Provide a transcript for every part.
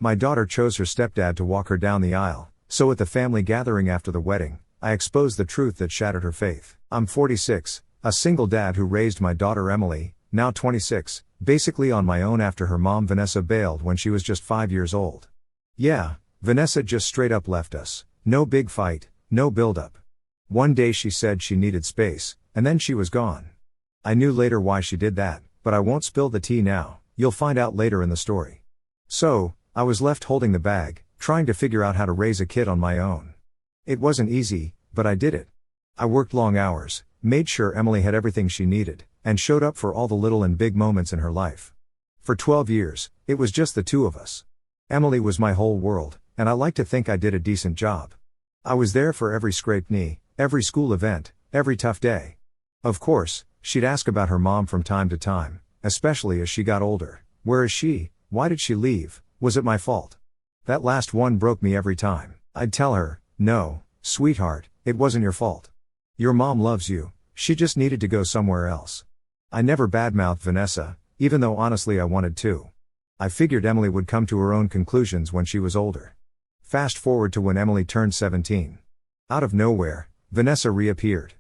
My daughter chose her stepdad to walk her down the aisle, so at the family gathering after the wedding, I exposed the truth that shattered her faith. I'm 46, a single dad who raised my daughter Emily, now 26, basically on my own after her mom Vanessa bailed when she was just 5 years old. Yeah, Vanessa just straight up left us. No big fight, no build-up. One day she said she needed space, and then she was gone. I knew later why she did that, but I won't spill the tea now, you'll find out later in the story. So, I was left holding the bag, trying to figure out how to raise a kid on my own. It wasn't easy, but I did it. I worked long hours, made sure Emily had everything she needed, and showed up for all the little and big moments in her life. For 12 years, it was just the two of us. Emily was my whole world, and I like to think I did a decent job. I was there for every scraped knee, every school event, every tough day. Of course, she'd ask about her mom from time to time, especially as she got older. Where is she? Why did she leave? Was it my fault? That last one broke me every time. I'd tell her, no, sweetheart, it wasn't your fault. Your mom loves you, she just needed to go somewhere else. I never badmouthed Vanessa, even though honestly I wanted to. I figured Emily would come to her own conclusions when she was older. Fast forward to when Emily turned 17. Out of nowhere, Vanessa reappeared.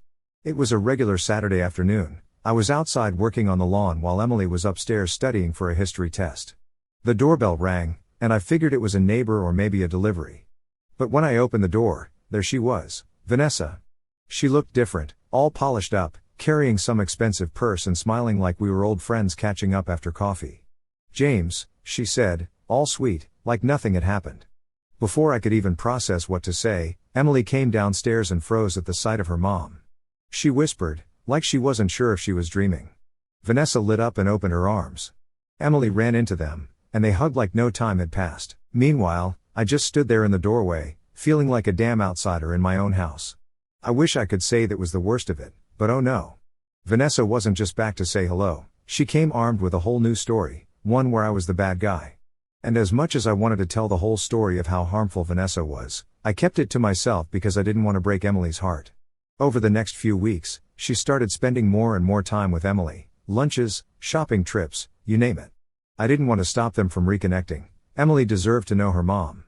It was a regular Saturday afternoon. I was outside working on the lawn while Emily was upstairs studying for a history test. The doorbell rang, and I figured it was a neighbor or maybe a delivery. But when I opened the door, there she was, Vanessa. She looked different, all polished up, carrying some expensive purse and smiling like we were old friends catching up after coffee. James, she said, all sweet, like nothing had happened. Before I could even process what to say, Emily came downstairs and froze at the sight of her mom. She whispered, like she wasn't sure if she was dreaming. Vanessa lit up and opened her arms. Emily ran into them, and they hugged like no time had passed. Meanwhile, I just stood there in the doorway, feeling like a damn outsider in my own house. I wish I could say that was the worst of it, but oh no. Vanessa wasn't just back to say hello, she came armed with a whole new story, one where I was the bad guy. And as much as I wanted to tell the whole story of how harmful Vanessa was, I kept it to myself because I didn't want to break Emily's heart. Over the next few weeks, she started spending more and more time with Emily, lunches, shopping trips, you name it. I didn't want to stop them from reconnecting. Emily deserved to know her mom.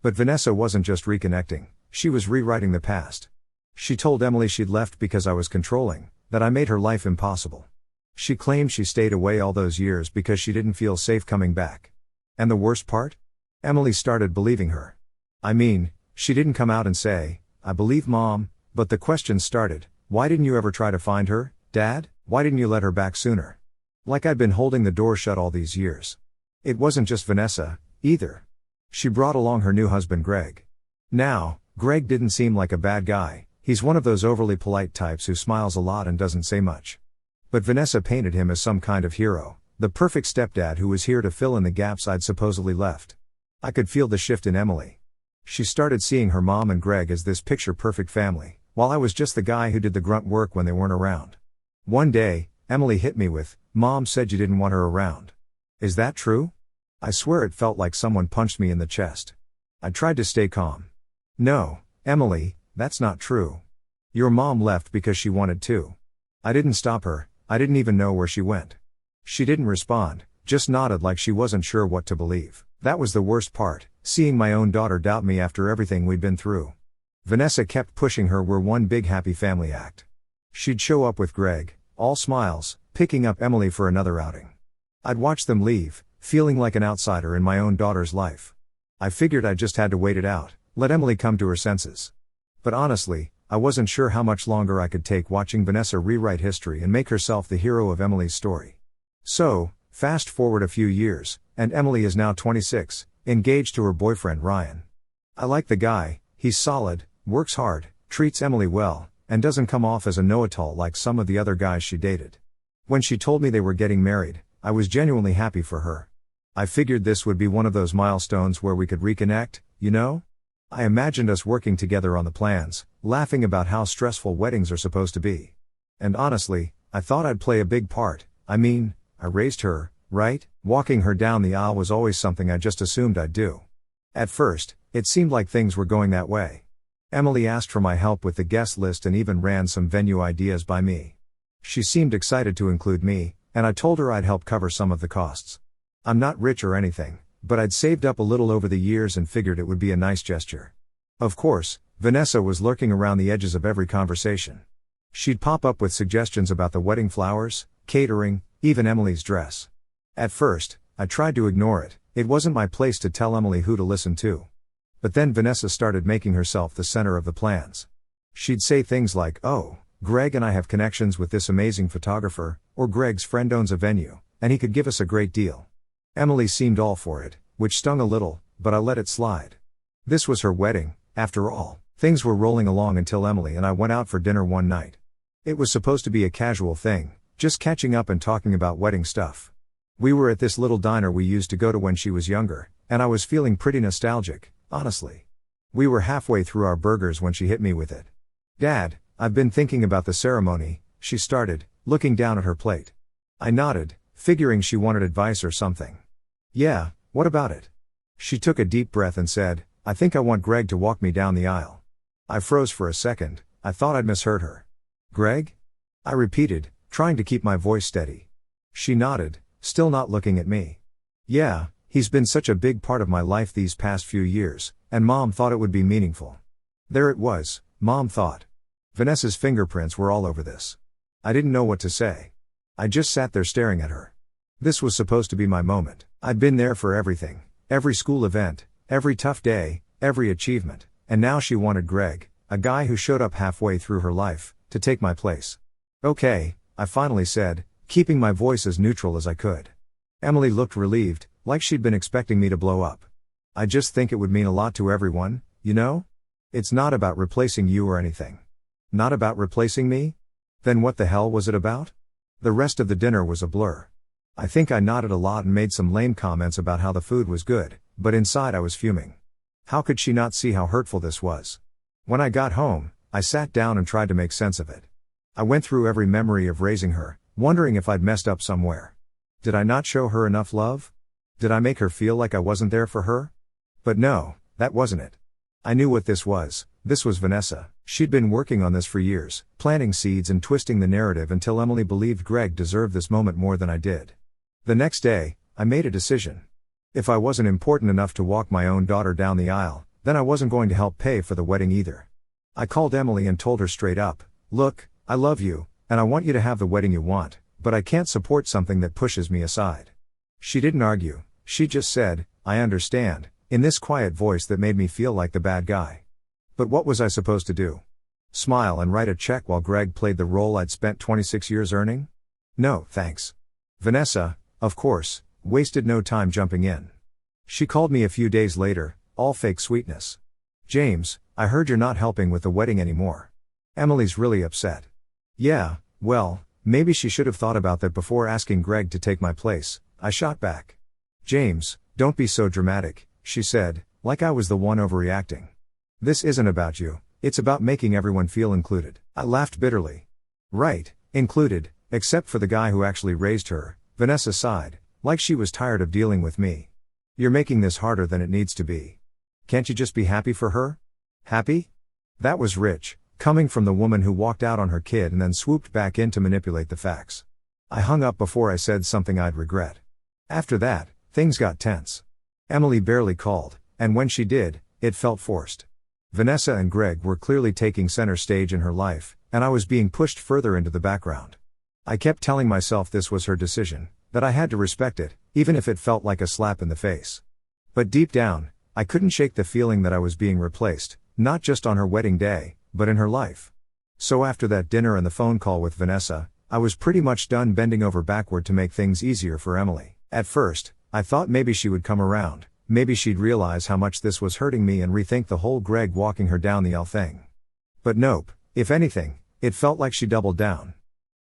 But Vanessa wasn't just reconnecting, she was rewriting the past. She told Emily she'd left because I was controlling, that I made her life impossible. She claimed she stayed away all those years because she didn't feel safe coming back. And the worst part? Emily started believing her. I mean, she didn't come out and say, I believe Mom, but the questions started. Why didn't you ever try to find her, Dad? Why didn't you let her back sooner? Like I'd been holding the door shut all these years. It wasn't just Vanessa, either. She brought along her new husband Greg. Now, Greg didn't seem like a bad guy, he's one of those overly polite types who smiles a lot and doesn't say much. But Vanessa painted him as some kind of hero, the perfect stepdad who was here to fill in the gaps I'd supposedly left. I could feel the shift in Emily. She started seeing her mom and Greg as this picture-perfect family, while I was just the guy who did the grunt work when they weren't around. One day, Emily hit me with, Mom said you didn't want her around. Is that true? I swear it felt like someone punched me in the chest. I tried to stay calm. No, Emily, that's not true. Your mom left because she wanted to. I didn't stop her, I didn't even know where she went. She didn't respond, just nodded like she wasn't sure what to believe. That was the worst part, seeing my own daughter doubt me after everything we'd been through. Vanessa kept pushing her we're one big happy family act. She'd show up with Greg, all smiles, picking up Emily for another outing. I'd watch them leave, feeling like an outsider in my own daughter's life. I figured I just had to wait it out, let Emily come to her senses. But honestly, I wasn't sure how much longer I could take watching Vanessa rewrite history and make herself the hero of Emily's story. So, fast forward a few years, and Emily is now 26, engaged to her boyfriend Ryan. I like the guy, he's solid, works hard, treats Emily well, and doesn't come off as a know-it-all like some of the other guys she dated. When she told me they were getting married, I was genuinely happy for her. I figured this would be one of those milestones where we could reconnect, you know? I imagined us working together on the plans, laughing about how stressful weddings are supposed to be. And honestly, I thought I'd play a big part. I mean, I raised her, right? Walking her down the aisle was always something I just assumed I'd do. At first, it seemed like things were going that way. Emily asked for my help with the guest list and even ran some venue ideas by me. She seemed excited to include me, and I told her I'd help cover some of the costs. I'm not rich or anything, but I'd saved up a little over the years and figured it would be a nice gesture. Of course, Vanessa was lurking around the edges of every conversation. She'd pop up with suggestions about the wedding flowers, catering, even Emily's dress. At first, I tried to ignore it. It wasn't my place to tell Emily who to listen to. But then Vanessa started making herself the center of the plans. She'd say things like, "Oh, Greg and I have connections with this amazing photographer," or "Greg's friend owns a venue, and he could give us a great deal." Emily seemed all for it, which stung a little, but I let it slide. This was her wedding, after all. Things were rolling along until Emily and I went out for dinner one night. It was supposed to be a casual thing, just catching up and talking about wedding stuff. We were at this little diner we used to go to when she was younger, and I was feeling pretty nostalgic, honestly. We were halfway through our burgers when she hit me with it. "Dad, I've been thinking about the ceremony," she started, looking down at her plate. I nodded, figuring she wanted advice or something. "Yeah, what about it?" She took a deep breath and said, "I think I want Greg to walk me down the aisle." I froze for a second. I thought I'd misheard her. "Greg?" I repeated, trying to keep my voice steady. She nodded, still not looking at me. "Yeah, he's been such a big part of my life these past few years, and Mom thought it would be meaningful." There it was, Mom thought. Vanessa's fingerprints were all over this. I didn't know what to say. I just sat there staring at her. This was supposed to be my moment. I'd been there for everything, every school event, every tough day, every achievement, and now she wanted Greg, a guy who showed up halfway through her life, to take my place. "Okay," I finally said, keeping my voice as neutral as I could. Emily looked relieved, like she'd been expecting me to blow up. "I just think it would mean a lot to everyone, you know? It's not about replacing you or anything." "Not about replacing me?" Then what the hell was it about? The rest of the dinner was a blur. I think I nodded a lot and made some lame comments about how the food was good, but inside I was fuming. How could she not see how hurtful this was? When I got home, I sat down and tried to make sense of it. I went through every memory of raising her, wondering if I'd messed up somewhere. Did I not show her enough love? Did I make her feel like I wasn't there for her? But no, that wasn't it. I knew what this was. This was Vanessa. She'd been working on this for years, planting seeds and twisting the narrative until Emily believed Greg deserved this moment more than I did. The next day, I made a decision. If I wasn't important enough to walk my own daughter down the aisle, then I wasn't going to help pay for the wedding either. I called Emily and told her straight up, "Look, I love you, and I want you to have the wedding you want, but I can't support something that pushes me aside." She didn't argue, she just said, "I understand," in this quiet voice that made me feel like the bad guy. But what was I supposed to do? Smile and write a check while Greg played the role I'd spent 26 years earning? No, thanks. Vanessa, of course, wasted no time jumping in. She called me a few days later, all fake sweetness. "James, I heard you're not helping with the wedding anymore. Emily's really upset." "Yeah, well, maybe she should have thought about that before asking Greg to take my place," I shot back. "James, don't be so dramatic," she said, like I was the one overreacting. "This isn't about you, it's about making everyone feel included." I laughed bitterly. "Right, included, except for the guy who actually raised her," Vanessa sighed, like she was tired of dealing with me. "You're making this harder than it needs to be. Can't you just be happy for her?" Happy? That was rich, coming from the woman who walked out on her kid and then swooped back in to manipulate the facts. I hung up before I said something I'd regret. After that, things got tense. Emily barely called, and when she did, it felt forced. Vanessa and Greg were clearly taking center stage in her life, and I was being pushed further into the background. I kept telling myself this was her decision, that I had to respect it, even if it felt like a slap in the face. But deep down, I couldn't shake the feeling that I was being replaced, not just on her wedding day, but in her life. So after that dinner and the phone call with Vanessa, I was pretty much done bending over backward to make things easier for Emily. At first, I thought maybe she would come around, maybe she'd realize how much this was hurting me and rethink the whole Greg walking her down the aisle thing. But nope, if anything, it felt like she doubled down.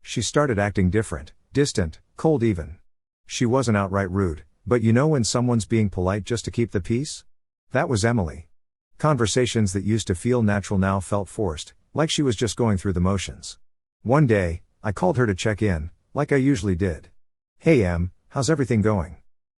She started acting different, distant, cold even. She wasn't outright rude, but you know when someone's being polite just to keep the peace? That was Emily. Conversations that used to feel natural now felt forced, like she was just going through the motions. One day, I called her to check in, like I usually did. "Hey Em, how's everything going?"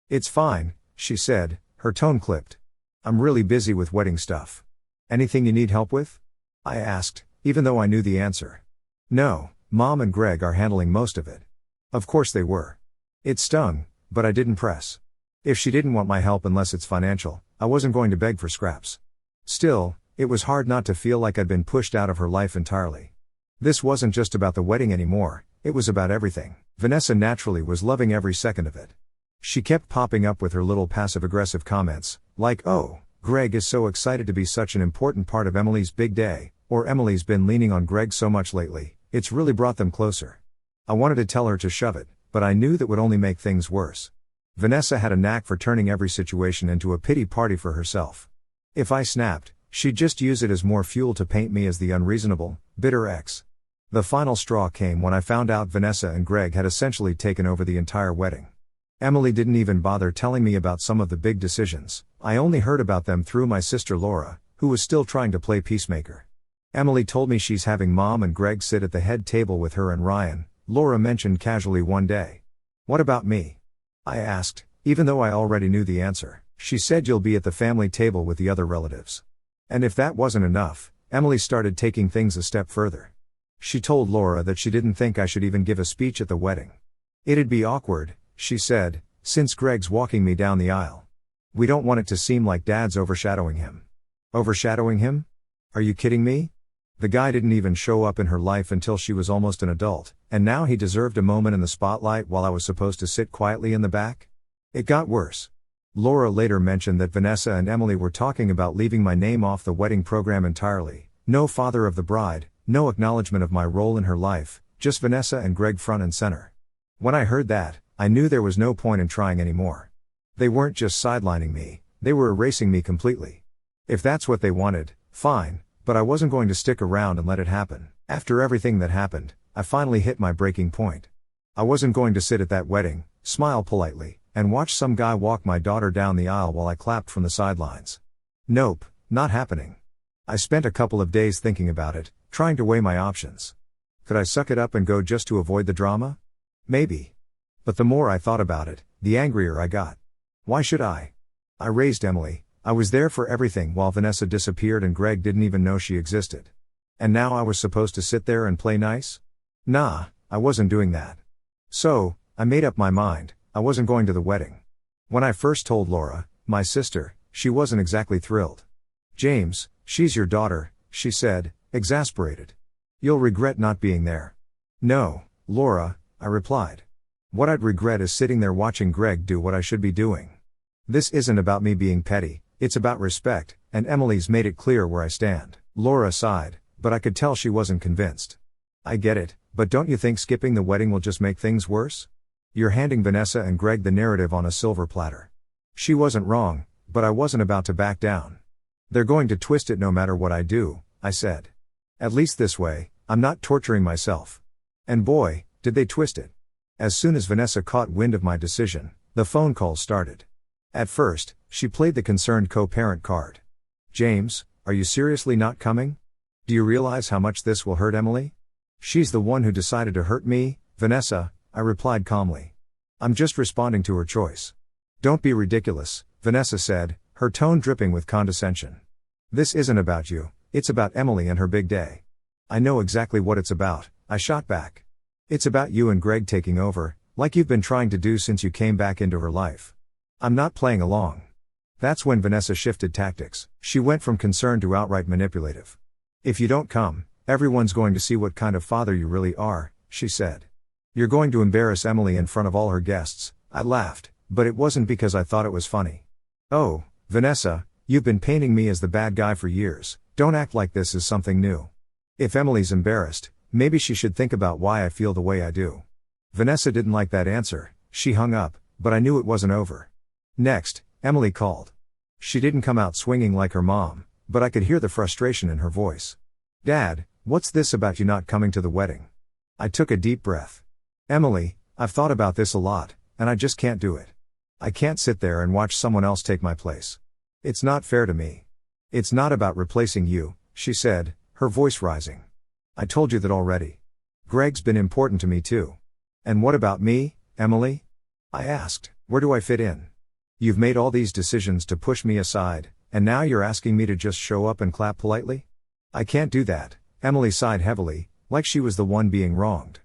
"It's fine," she said, her tone clipped. "I'm really busy with wedding stuff. Anything you need help with?" I asked, even though I knew the answer. "No, Mom and Greg are handling most of it." Of course they were. It stung, but I didn't press. If she didn't want my help unless it's financial, I wasn't going to beg for scraps. Still, it was hard not to feel like I'd been pushed out of her life entirely. This wasn't just about the wedding anymore, it was about everything. Vanessa naturally was loving every second of it. She kept popping up with her little passive-aggressive comments, like, "Oh, Greg is so excited to be such an important part of Emily's big day," or "Emily's been leaning on Greg so much lately, it's really brought them closer." I wanted to tell her to shove it, but I knew that would only make things worse. Vanessa had a knack for turning every situation into a pity party for herself. If I snapped, she'd just use it as more fuel to paint me as the unreasonable, bitter ex. The final straw came when I found out Vanessa and Greg had essentially taken over the entire wedding. Emily didn't even bother telling me about some of the big decisions. I only heard about them through my sister Laura, who was still trying to play peacemaker. Emily told me she's having Mom and Greg sit at the head table with her and Ryan, Laura mentioned casually one day. "What about me?" I asked, even though I already knew the answer. She said, "You'll be at the family table with the other relatives." And if that wasn't enough, Emily started taking things a step further. She told Laura that she didn't think I should even give a speech at the wedding. "It'd be awkward," she said, "since Greg's walking me down the aisle. We don't want it to seem like Dad's overshadowing him." Overshadowing him? Are you kidding me? The guy didn't even show up in her life until she was almost an adult, and now he deserved a moment in the spotlight while I was supposed to sit quietly in the back? It got worse. Laura later mentioned that Vanessa and Emily were talking about leaving my name off the wedding program entirely. No father of the bride, no acknowledgement of my role in her life, just Vanessa and Greg front and center. When I heard that, I knew there was no point in trying anymore. They weren't just sidelining me, they were erasing me completely. If that's what they wanted, fine, but I wasn't going to stick around and let it happen. After everything that happened, I finally hit my breaking point. I wasn't going to sit at that wedding, smile politely, and watch some guy walk my daughter down the aisle while I clapped from the sidelines. Nope, not happening. I spent a couple of days thinking about it, trying to weigh my options. Could I suck it up and go just to avoid the drama? Maybe. But the more I thought about it, the angrier I got. Why should I? I raised Emily, I was there for everything while Vanessa disappeared and Greg didn't even know she existed. And now I was supposed to sit there and play nice? Nah, I wasn't doing that. So, I made up my mind, I wasn't going to the wedding. When I first told Laura, my sister, she wasn't exactly thrilled. "James, she's your daughter," she said, exasperated. "You'll regret not being there." "No, Laura," I replied. "What I'd regret is sitting there watching Greg do what I should be doing. This isn't about me being petty, it's about respect, and Emily's made it clear where I stand." Laura sighed, but I could tell she wasn't convinced. "I get it, but don't you think skipping the wedding will just make things worse? You're handing Vanessa and Greg the narrative on a silver platter." She wasn't wrong, but I wasn't about to back down. "They're going to twist it no matter what I do," I said. "At least this way, I'm not torturing myself." And boy, did they twist it. As soon as Vanessa caught wind of my decision, the phone calls started. At first, she played the concerned co-parent card. "James, are you seriously not coming? Do you realize how much this will hurt Emily?" "She's the one who decided to hurt me, Vanessa," I replied calmly. "I'm just responding to her choice." "Don't be ridiculous," Vanessa said, her tone dripping with condescension. "This isn't about you, it's about Emily and her big day." "I know exactly what it's about," I shot back. "It's about you and Greg taking over, like you've been trying to do since you came back into her life. I'm not playing along." That's when Vanessa shifted tactics. She went from concerned to outright manipulative. "If you don't come, everyone's going to see what kind of father you really are," she said. "You're going to embarrass Emily in front of all her guests." I laughed, but it wasn't because I thought it was funny. "Oh, Vanessa, you've been painting me as the bad guy for years, don't act like this is something new. If Emily's embarrassed, maybe she should think about why I feel the way I do." Vanessa didn't like that answer, she hung up, but I knew it wasn't over. Next, Emily called. She didn't come out swinging like her mom, but I could hear the frustration in her voice. "Dad, what's this about you not coming to the wedding?" I took a deep breath. "Emily, I've thought about this a lot, and I just can't do it. I can't sit there and watch someone else take my place. It's not fair to me." "It's not about replacing you," she said, her voice rising. "I told you that already. Greg's been important to me too." "And what about me, Emily?" I asked. "Where do I fit in? You've made all these decisions to push me aside, and now you're asking me to just show up and clap politely? I can't do that." Emily sighed heavily, like she was the one being wronged.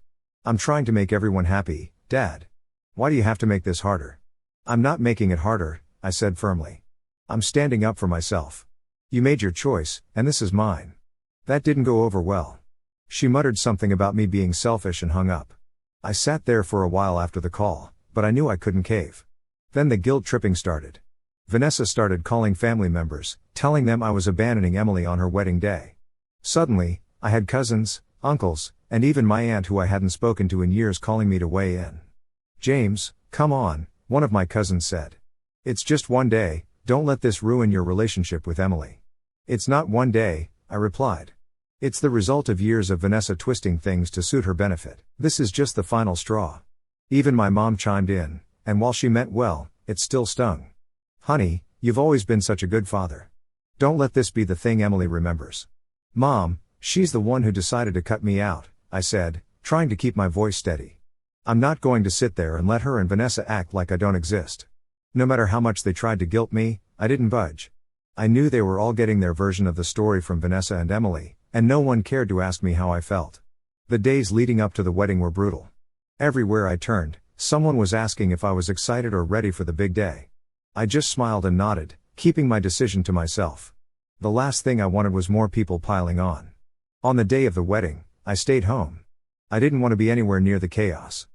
"I'm trying to make everyone happy, Dad. Why do you have to make this harder?" I'm not making it harder, I said firmly. I'm standing up for myself. You made your choice, and this is mine. That didn't go over well. She muttered something about me being selfish and hung up. I sat there for a while after the call, but I knew I couldn't cave. Then the guilt tripping started. Vanessa started calling family members, telling them I was abandoning Emily on her wedding day. Suddenly, I had cousins, uncles, and even my aunt who I hadn't spoken to in years calling me to weigh in. James, come on, one of my cousins said. It's just one day, don't let this ruin your relationship with Emily. It's not one day, I replied. It's the result of years of Vanessa twisting things to suit her benefit. This is just the final straw. Even my mom chimed in, and while she meant well, it still stung. Honey, you've always been such a good father. Don't let this be the thing Emily remembers. Mom, she's the one who decided to cut me out, I said, trying to keep my voice steady. I'm not going to sit there and let her and Vanessa act like I don't exist. No matter how much they tried to guilt me, I didn't budge. I knew they were all getting their version of the story from Vanessa and Emily, and no one cared to ask me how I felt. The days leading up to the wedding were brutal. Everywhere I turned, someone was asking if I was excited or ready for the big day. I just smiled and nodded, keeping my decision to myself. The last thing I wanted was more people piling on. On the day of the wedding, I stayed home. I didn't want to be anywhere near the chaos.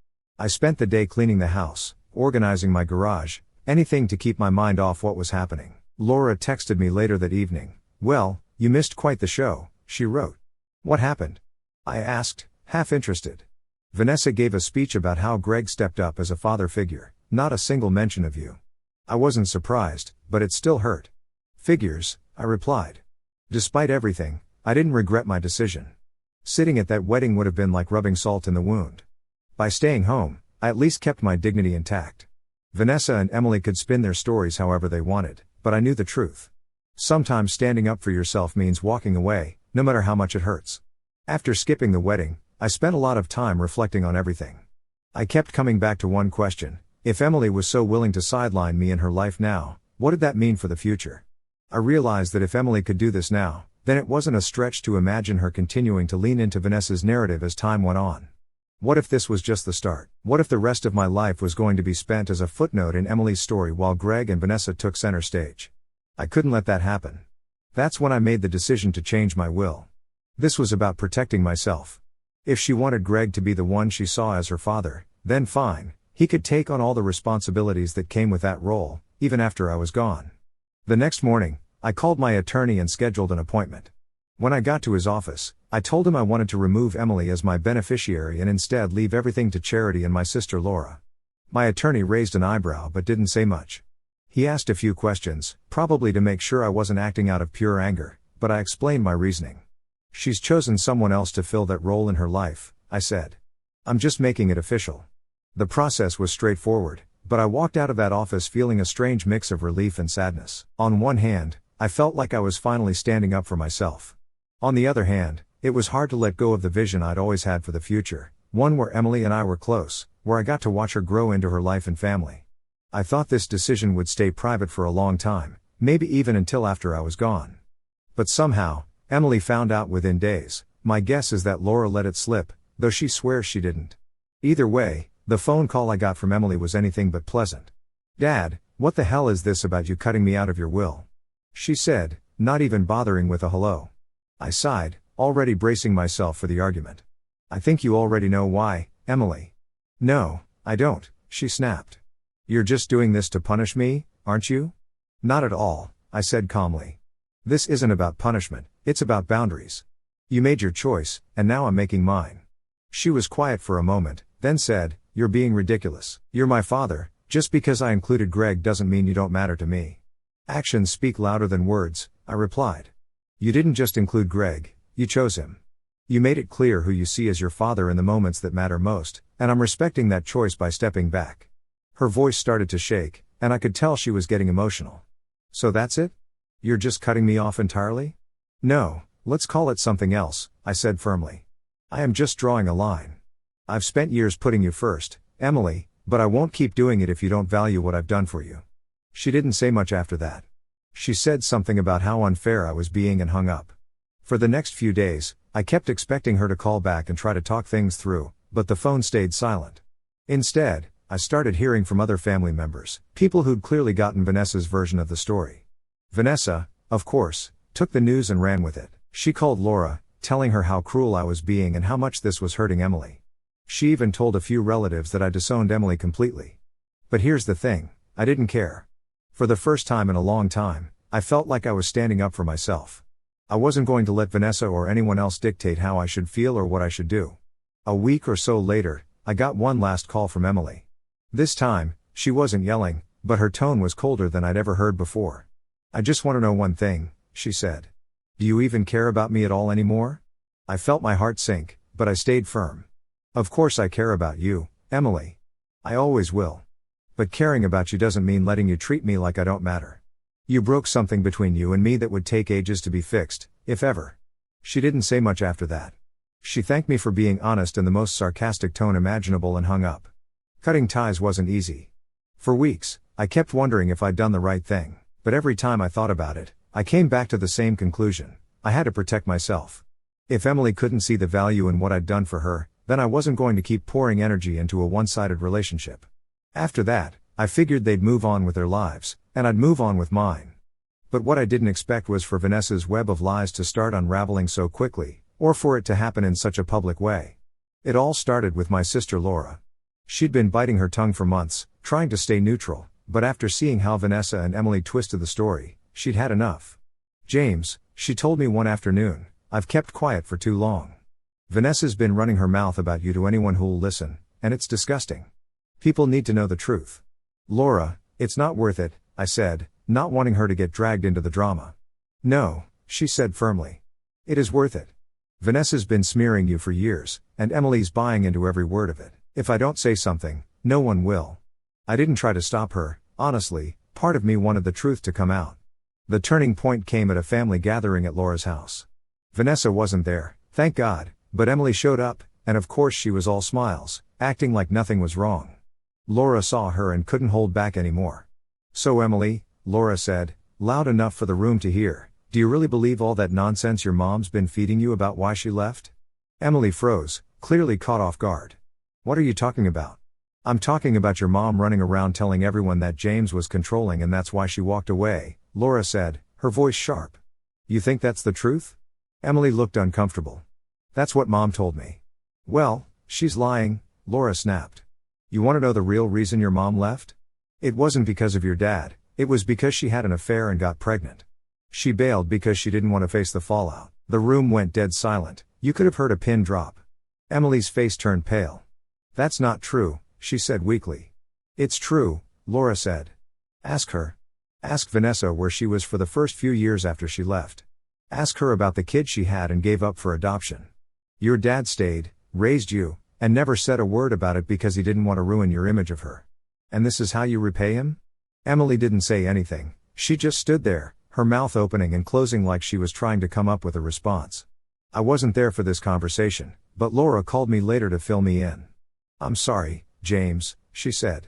I spent the day cleaning the house, organizing my garage, anything to keep my mind off what was happening. Laura texted me later that evening. Well, you missed quite the show, she wrote. What happened? I asked, half interested. Vanessa gave a speech about how Greg stepped up as a father figure, not a single mention of you. I wasn't surprised, but it still hurt. Figures, I replied. Despite everything, I didn't regret my decision. Sitting at that wedding would have been like rubbing salt in the wound. By staying home, I at least kept my dignity intact. Vanessa and Emily could spin their stories however they wanted, but I knew the truth. Sometimes standing up for yourself means walking away, no matter how much it hurts. After skipping the wedding, I spent a lot of time reflecting on everything. I kept coming back to one question. If Emily was so willing to sideline me in her life now, what did that mean for the future? I realized that if Emily could do this now, then it wasn't a stretch to imagine her continuing to lean into Vanessa's narrative as time went on. What if this was just the start? What if the rest of my life was going to be spent as a footnote in Emily's story while Greg and Vanessa took center stage? I couldn't let that happen. That's when I made the decision to change my will. This was about protecting myself. If she wanted Greg to be the one she saw as her father, then fine. He could take on all the responsibilities that came with that role, even after I was gone. The next morning, I called my attorney and scheduled an appointment. When I got to his office, I told him I wanted to remove Emily as my beneficiary and instead leave everything to Charity and my sister Laura. My attorney raised an eyebrow but didn't say much. He asked a few questions, probably to make sure I wasn't acting out of pure anger, but I explained my reasoning. She's chosen someone else to fill that role in her life, I said. I'm just making it official. The process was straightforward, but I walked out of that office feeling a strange mix of relief and sadness. On one hand, I felt like I was finally standing up for myself. On the other hand, it was hard to let go of the vision I'd always had for the future, one where Emily and I were close, where I got to watch her grow into her life and family. I thought this decision would stay private for a long time, maybe even until after I was gone. But somehow, Emily found out within days. My guess is that Laura let it slip, though she swears she didn't. Either way, the phone call I got from Emily was anything but pleasant. Dad, what the hell is this about you cutting me out of your will? She said, not even bothering with a hello. I sighed, already bracing myself for the argument. I think you already know why, Emily. No, I don't, she snapped. You're just doing this to punish me, aren't you? Not at all, I said calmly. This isn't about punishment, it's about boundaries. You made your choice, and now I'm making mine. She was quiet for a moment, then said, You're being ridiculous. You're my father, just because I included Greg doesn't mean you don't matter to me. Actions speak louder than words, I replied. You didn't just include Greg, you chose him. You made it clear who you see as your father in the moments that matter most, and I'm respecting that choice by stepping back. Her voice started to shake, and I could tell she was getting emotional. So that's it? You're just cutting me off entirely? No, let's call it something else, I said firmly. I am just drawing a line. I've spent years putting you first, Emily, but I won't keep doing it if you don't value what I've done for you. She didn't say much after that. She said something about how unfair I was being and hung up. For the next few days, I kept expecting her to call back and try to talk things through, but the phone stayed silent. Instead, I started hearing from other family members, people who'd clearly gotten Vanessa's version of the story. Vanessa, of course, took the news and ran with it. She called Laura, telling her how cruel I was being and how much this was hurting Emily. She even told a few relatives that I disowned Emily completely. But here's the thing, I didn't care. For the first time in a long time, I felt like I was standing up for myself. I wasn't going to let Vanessa or anyone else dictate how I should feel or what I should do. A week or so later, I got one last call from Emily. This time, she wasn't yelling, but her tone was colder than I'd ever heard before. "I just want to know one thing," she said. "Do you even care about me at all anymore?" I felt my heart sink, but I stayed firm. "Of course I care about you, Emily. I always will. But caring about you doesn't mean letting you treat me like I don't matter. You broke something between you and me that would take ages to be fixed, if ever." She didn't say much after that. She thanked me for being honest in the most sarcastic tone imaginable and hung up. Cutting ties wasn't easy. For weeks, I kept wondering if I'd done the right thing, but every time I thought about it, I came back to the same conclusion: I had to protect myself. If Emily couldn't see the value in what I'd done for her, then I wasn't going to keep pouring energy into a one-sided relationship. After that, I figured they'd move on with their lives, and I'd move on with mine. But what I didn't expect was for Vanessa's web of lies to start unraveling so quickly, or for it to happen in such a public way. It all started with my sister Laura. She'd been biting her tongue for months, trying to stay neutral, but after seeing how Vanessa and Emily twisted the story, she'd had enough. "James," she told me one afternoon, "I've kept quiet for too long. Vanessa's been running her mouth about you to anyone who'll listen, and it's disgusting. People need to know the truth." "Laura, it's not worth it," I said, not wanting her to get dragged into the drama. "No," she said firmly. "It is worth it. Vanessa's been smearing you for years, and Emily's buying into every word of it. If I don't say something, no one will." I didn't try to stop her, honestly, part of me wanted the truth to come out. The turning point came at a family gathering at Laura's house. Vanessa wasn't there, thank God, but Emily showed up, and of course she was all smiles, acting like nothing was wrong. Laura saw her and couldn't hold back anymore. "So Emily," Laura said, loud enough for the room to hear, "do you really believe all that nonsense your mom's been feeding you about why she left?" Emily froze, clearly caught off guard. "What are you talking about?" "I'm talking about your mom running around telling everyone that James was controlling and that's why she walked away," Laura said, her voice sharp. "You think that's the truth?" Emily looked uncomfortable. "That's what Mom told me." "Well, she's lying," Laura snapped. "You want to know the real reason your mom left? It wasn't because of your dad, it was because she had an affair and got pregnant. She bailed because she didn't want to face the fallout." The room went dead silent, you could have heard a pin drop. Emily's face turned pale. "That's not true," she said weakly. "It's true," Laura said. "Ask her. Ask Vanessa where she was for the first few years after she left. Ask her about the kid she had and gave up for adoption. Your dad stayed, raised you, and never said a word about it because he didn't want to ruin your image of her. And this is how you repay him?" Emily didn't say anything, she just stood there, her mouth opening and closing like she was trying to come up with a response. I wasn't there for this conversation, but Laura called me later to fill me in. "I'm sorry, James," she said.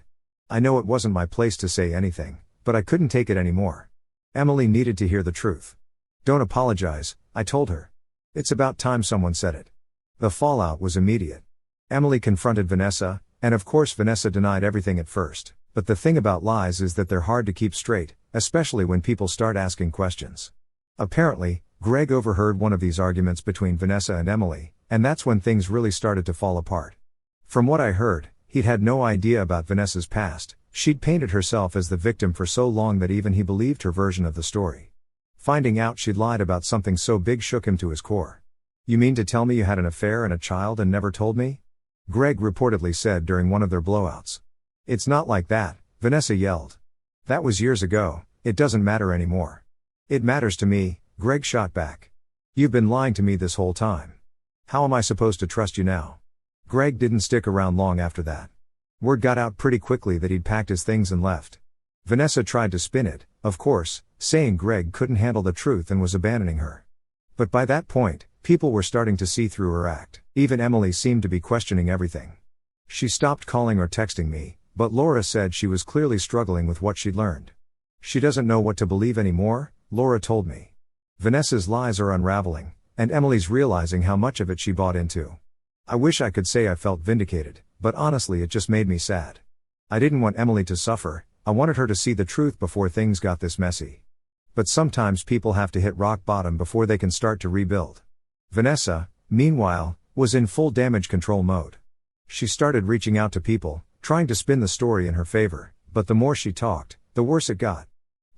"I know it wasn't my place to say anything, but I couldn't take it anymore." Emily needed to hear the truth. "Don't apologize," I told her. "It's about time someone said it." The fallout was immediate. Emily confronted Vanessa, and of course Vanessa denied everything at first, but the thing about lies is that they're hard to keep straight, especially when people start asking questions. Apparently, Greg overheard one of these arguments between Vanessa and Emily, and that's when things really started to fall apart. From what I heard, he'd had no idea about Vanessa's past. She'd painted herself as the victim for so long that even he believed her version of the story. Finding out she'd lied about something so big shook him to his core. "You mean to tell me you had an affair and a child and never told me?" Greg reportedly said during one of their blowouts. "It's not like that," Vanessa yelled. "That was years ago, it doesn't matter anymore." "It matters to me," Greg shot back. "You've been lying to me this whole time. How am I supposed to trust you now?" Greg didn't stick around long after that. Word got out pretty quickly that he'd packed his things and left. Vanessa tried to spin it, of course, saying Greg couldn't handle the truth and was abandoning her. But by that point, people were starting to see through her act. Even Emily seemed to be questioning everything. She stopped calling or texting me, but Laura said she was clearly struggling with what she'd learned. "She doesn't know what to believe anymore," Laura told me. "Vanessa's lies are unraveling, and Emily's realizing how much of it she bought into." I wish I could say I felt vindicated, but honestly it just made me sad. I didn't want Emily to suffer, I wanted her to see the truth before things got this messy. But sometimes people have to hit rock bottom before they can start to rebuild. Vanessa, meanwhile, was in full damage control mode. She started reaching out to people, trying to spin the story in her favor, but the more she talked, the worse it got.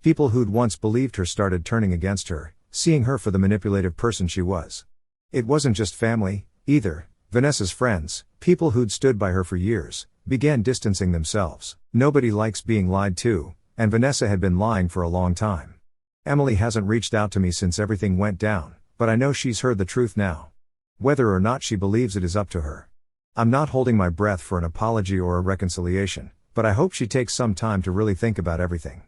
People who'd once believed her started turning against her, seeing her for the manipulative person she was. It wasn't just family, either. Vanessa's friends, people who'd stood by her for years, began distancing themselves. Nobody likes being lied to, and Vanessa had been lying for a long time. Emily hasn't reached out to me since everything went down, but I know she's heard the truth now. Whether or not she believes it is up to her. I'm not holding my breath for an apology or a reconciliation, but I hope she takes some time to really think about everything.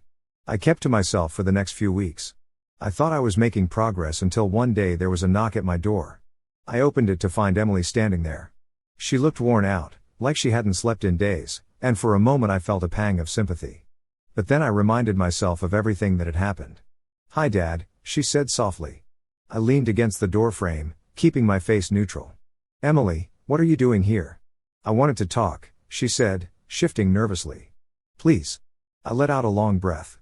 I kept to myself for the next few weeks. I thought I was making progress until one day there was a knock at my door. I opened it to find Emily standing there. She looked worn out, like she hadn't slept in days, and for a moment I felt a pang of sympathy. But then I reminded myself of everything that had happened. "Hi Dad," she said softly. I leaned against the door frame, keeping my face neutral. "Emily, what are you doing here?" "I wanted to talk," she said, shifting nervously. "Please." I let out a long breath.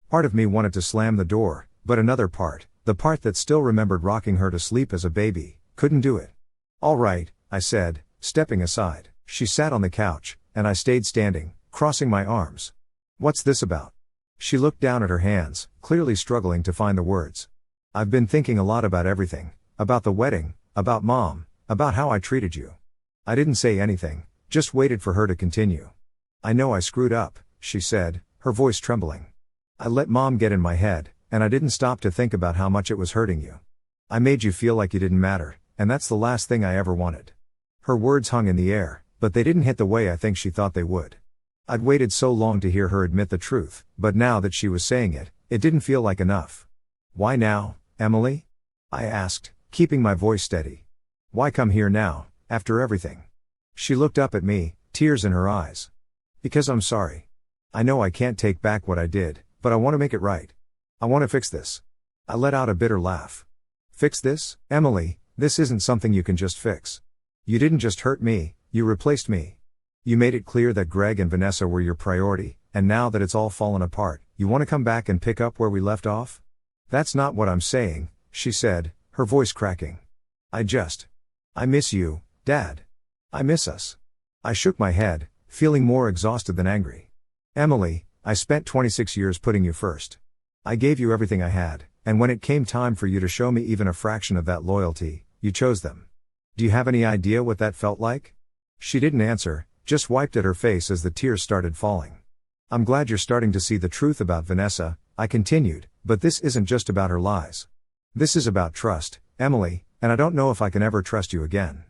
Part of me wanted to slam the door, but another part, the part that still remembered rocking her to sleep as a baby, couldn't do it. "All right," I said, stepping aside. She sat on the couch, and I stayed standing, crossing my arms. "What's this about?" She looked down at her hands, clearly struggling to find the words. "I've been thinking a lot about everything, about the wedding, about Mom, about how I treated you." I didn't say anything, just waited for her to continue. "I know I screwed up," she said, her voice trembling. "I let Mom get in my head, and I didn't stop to think about how much it was hurting you. I made you feel like you didn't matter, and that's the last thing I ever wanted." Her words hung in the air, but they didn't hit the way I think she thought they would. I'd waited so long to hear her admit the truth, but now that she was saying it, it didn't feel like enough. "Why now, Emily?" I asked, keeping my voice steady. "Why come here now, after everything?" She looked up at me, tears in her eyes. "Because I'm sorry. I know I can't take back what I did, but I want to make it right. I want to fix this." I let out a bitter laugh. "Fix this? Emily, this isn't something you can just fix. You didn't just hurt me, you replaced me. You made it clear that Greg and Vanessa were your priority, and now that it's all fallen apart, you want to come back and pick up where we left off?" "That's not what I'm saying," she said, her voice cracking. I miss you, Dad. I miss us." I shook my head, feeling more exhausted than angry. "Emily, I spent 26 years putting you first. I gave you everything I had, and when it came time for you to show me even a fraction of that loyalty, you chose them. Do you have any idea what that felt like?" She didn't answer, just wiped at her face as the tears started falling. "I'm glad you're starting to see the truth about Vanessa," I continued, "but this isn't just about her lies. This is about trust, Emily, and I don't know if I can ever trust you again."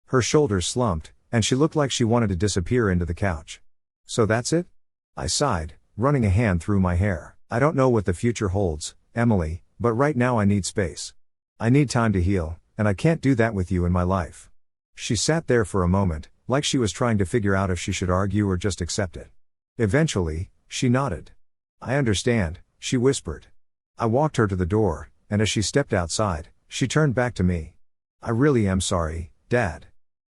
Her shoulders slumped, and she looked like she wanted to disappear into the couch. "So that's it?" I sighed, running a hand through my hair. "I don't know what the future holds, Emily, but right now I need space. I need time to heal, and I can't do that with you in my life." She sat there for a moment, like she was trying to figure out if she should argue or just accept it. Eventually, she nodded. "I understand," she whispered. I walked her to the door, and as she stepped outside, she turned back to me. "I really am sorry, Dad.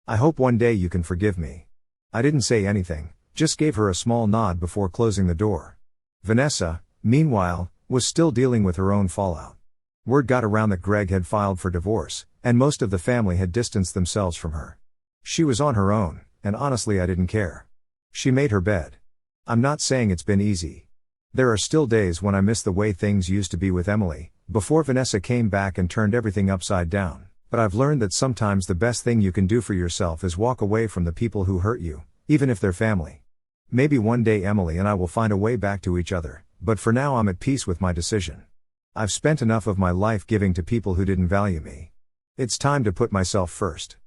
I hope one day you can forgive me." I didn't say anything, just gave her a small nod before closing the door. Vanessa, meanwhile, was still dealing with her own fallout. Word got around that Greg had filed for divorce, and most of the family had distanced themselves from her. She was on her own, and honestly I didn't care. She made her bed. I'm not saying it's been easy. There are still days when I miss the way things used to be with Emily, before Vanessa came back and turned everything upside down, but I've learned that sometimes the best thing you can do for yourself is walk away from the people who hurt you, even if they're family. Maybe one day Emily and I will find a way back to each other, but for now I'm at peace with my decision. I've spent enough of my life giving to people who didn't value me. It's time to put myself first.